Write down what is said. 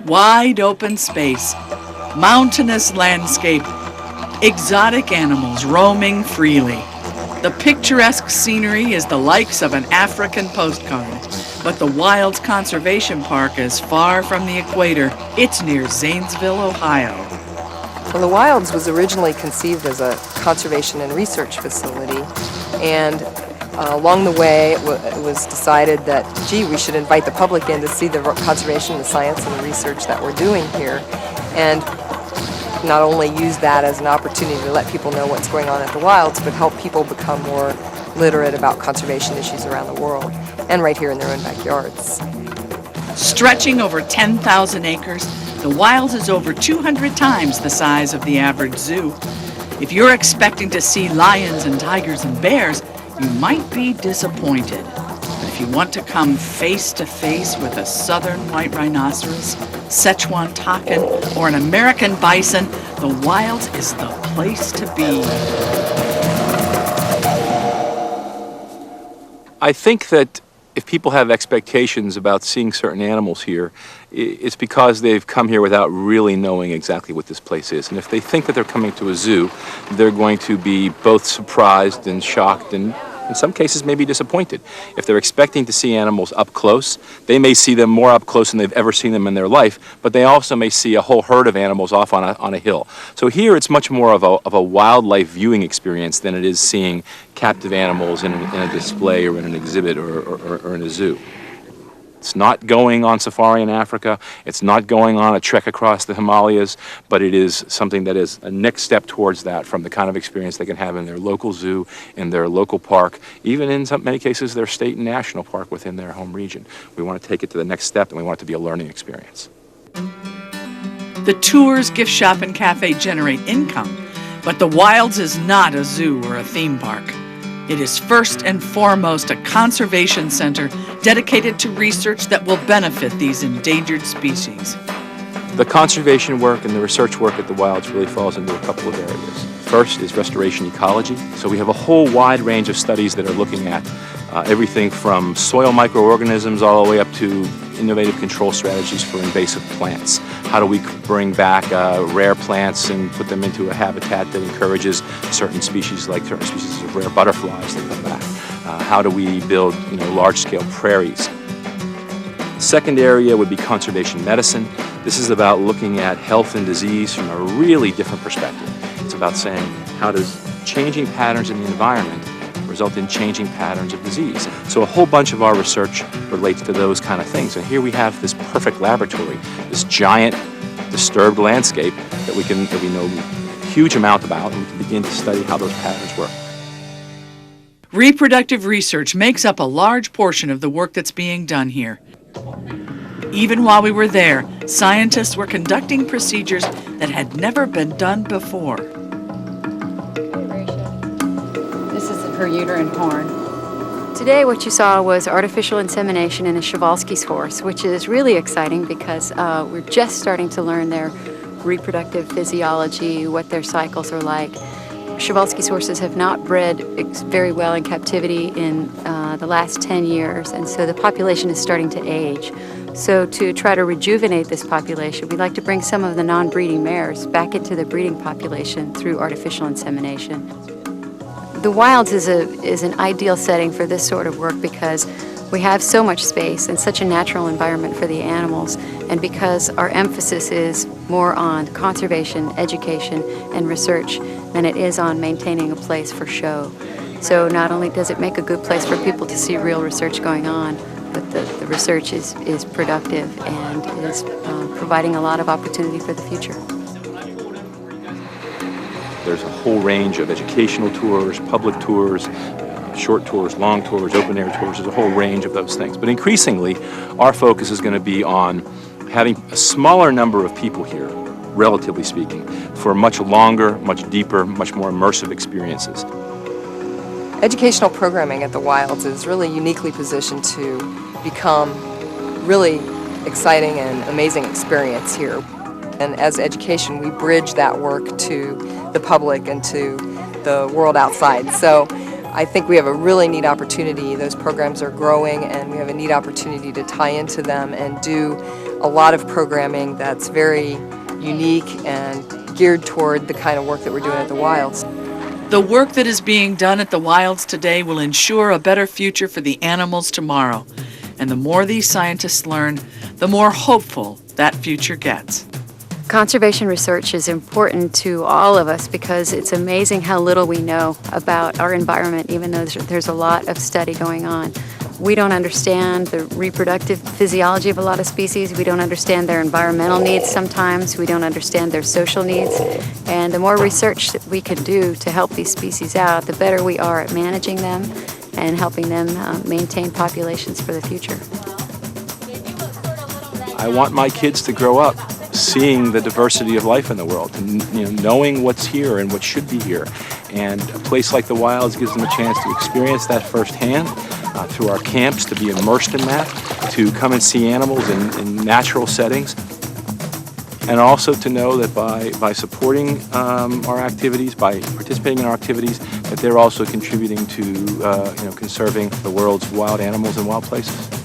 Wide open space, mountainous landscape, exotic animals roaming freely. The picturesque scenery is the likes of an African postcard, but the Wilds Conservation Park is far from the equator. It's near Zanesville, Ohio. Well, the Wilds was originally conceived as a conservation and research facility, and along the way it was decided that, gee, we should invite the public in to see the conservation, the science, and the research that we're doing here, and not only use that as an opportunity to let people know what's going on at the Wilds, but help people become more literate about conservation issues around the world, and right here in their own backyards. Stretching over 10,000 acres, the Wilds is over 200 times the size of the average zoo. If you're expecting to see lions and tigers and bears, you might be disappointed. But if you want to come face to face with a southern white rhinoceros, Sichuan takin, or an American bison, the Wilds is the place to be. I think that if people have expectations about seeing certain animals here, it's because they've come here without really knowing exactly what this place is. And if they think that they're coming to a zoo, they're going to be both surprised and shocked and in some cases maybe disappointed. If they're expecting to see animals up close, they may see them more up close than they've ever seen them in their life, but they also may see a whole herd of animals off on a hill. So here it's much more of a wildlife viewing experience than it is seeing captive animals in a display or in an exhibit or in a zoo. It's not going on safari in Africa, it's not going on a trek across the Himalayas, but it is something that is a next step towards that from the kind of experience they can have in their local zoo, in their local park, even in many cases their state and national park within their home region. We want to take it to the next step, and we want it to be a learning experience. The tours, gift shop, and cafe generate income, but the Wilds is not a zoo or a theme park. It is first and foremost a conservation center dedicated to research that will benefit these endangered species. The conservation work and the research work at the Wilds really falls into a couple of areas. First is restoration ecology. So we have a whole wide range of studies that are looking at everything from soil microorganisms all the way up to innovative control strategies for invasive plants. How do we bring back rare plants and put them into a habitat that encourages certain species, like certain species of rare butterflies that come back? How do we build large-scale prairies? The second area would be conservation medicine. This is about looking at health and disease from a really different perspective. It's about saying, how does changing patterns in the environment result in changing patterns of disease? So a whole bunch of our research relates to those kind of things. And here we have this perfect laboratory, this giant disturbed landscape that we know a huge amount about, and we can begin to study how those patterns work. Reproductive research makes up a large portion of the work that's being done here. Even while we were there, scientists were conducting procedures that had never been done before. This is her uterine horn. Today what you saw was artificial insemination in a Przewalski's horse, which is really exciting because we're just starting to learn their reproductive physiology, what their cycles are like. Przewalski's horses have not bred very well in captivity in the last 10 years, and so the population is starting to age. So to try to rejuvenate this population, we'd like to bring some of the non-breeding mares back into the breeding population through artificial insemination. The Wilds is an ideal setting for this sort of work because we have so much space and such a natural environment for the animals, and because our emphasis is more on conservation, education, and research than it is on maintaining a place for show. So not only does it make a good place for people to see real research going on, but the research is productive and is providing a lot of opportunity for the future. There's a whole range of educational tours, public tours, short tours, long tours, open air tours. There's a whole range of those things. But increasingly, our focus is going to be on having a smaller number of people here, relatively speaking, for much longer, much deeper, much more immersive experiences. Educational programming at the Wilds is really uniquely positioned to become really exciting and amazing experience here. And as education, we bridge that work to the public and to the world outside. So I think we have a really neat opportunity. Those programs are growing, and we have a neat opportunity to tie into them and do a lot of programming that's very unique and geared toward the kind of work that we're doing at the Wilds. The work that is being done at the Wilds today will ensure a better future for the animals tomorrow. And the more these scientists learn, the more hopeful that future gets. Conservation research is important to all of us because it's amazing how little we know about our environment, even though there's a lot of study going on. We don't understand the reproductive physiology of a lot of species. We don't understand their environmental needs sometimes. We don't understand their social needs. And the more research that we can do to help these species out, the better we are at managing them and helping them maintain populations for the future. I want my kids to grow up seeing the diversity of life in the world, and knowing what's here and what should be here. And a place like the Wilds gives them a chance to experience that firsthand through our camps, to be immersed in that, to come and see animals in natural settings, and also to know that by supporting our activities, by participating in our activities, that they're also contributing to conserving the world's wild animals and wild places.